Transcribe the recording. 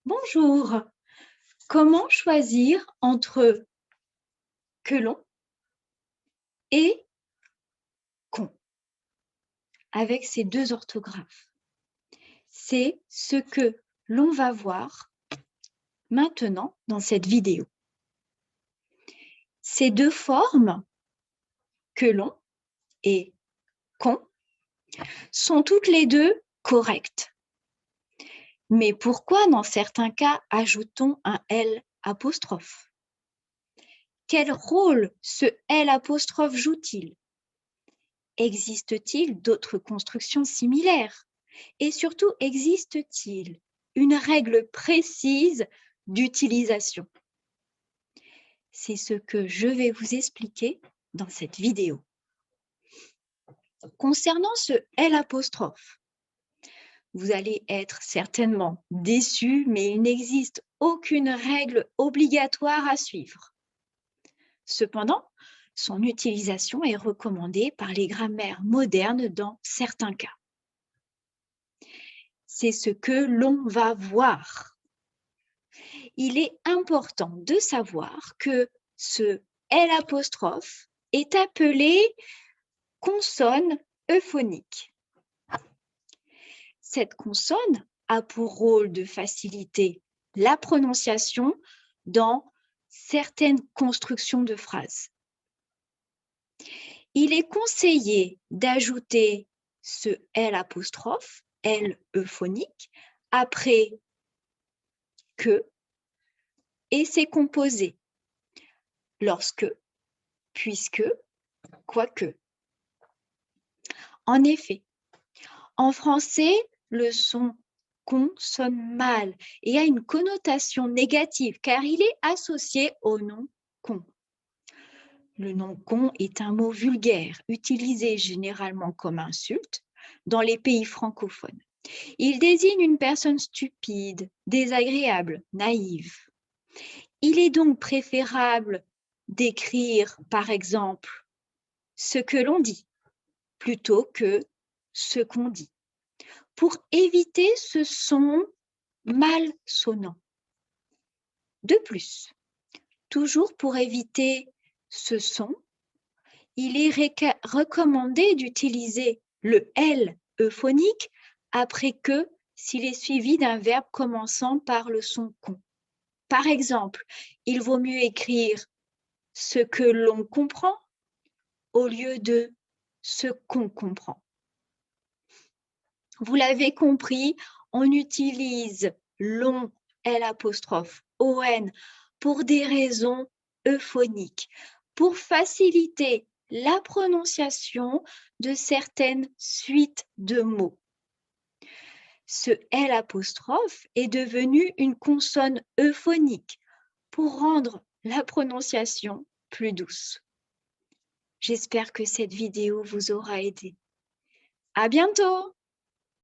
Bonjour, comment choisir entre quelon et con avec ces deux orthographes? C'est ce que l'on va voir maintenant dans cette vidéo. Ces deux formes, quelon et con, sont toutes les deux correctes. Mais pourquoi dans certains cas ajoute-t-on un L apostrophe? Quel rôle ce L apostrophe joue-t-il? Existe-t-il d'autres constructions similaires? Et surtout, existe-t-il une règle précise d'utilisation? C'est ce que je vais vous expliquer dans cette vidéo. Concernant ce L apostrophe, vous allez être certainement déçus, mais il n'existe aucune règle obligatoire à suivre. Cependant, son utilisation est recommandée par les grammaires modernes dans certains cas. C'est ce que l'on va voir. Il est important de savoir que ce L apostrophe est appelé consonne euphonique. Cette consonne a pour rôle de faciliter la prononciation dans certaines constructions de phrases. Il est conseillé d'ajouter ce L apostrophe, L euphonique, après que et ses composés lorsque, puisque, quoique. En effet, en français, le son con sonne mal et a une connotation négative car il est associé au nom con. Le nom con est un mot vulgaire utilisé généralement comme insulte dans les pays francophones. Il désigne une personne stupide, désagréable, naïve. Il est donc préférable d'écrire, par exemple, ce que l'on dit plutôt que ce qu'on dit, pour éviter ce son malsonnant. De plus, toujours pour éviter ce son, il est recommandé d'utiliser le L euphonique après que s'il est suivi d'un verbe commençant par le son con. Par exemple, il vaut mieux écrire ce que l'on comprend au lieu de ce qu'on comprend. Vous l'avez compris, on utilise long L apostrophe ON pour des raisons euphoniques, pour faciliter la prononciation de certaines suites de mots. Ce L apostrophe est devenu une consonne euphonique pour rendre la prononciation plus douce. J'espère que cette vidéo vous aura aidé. À bientôt!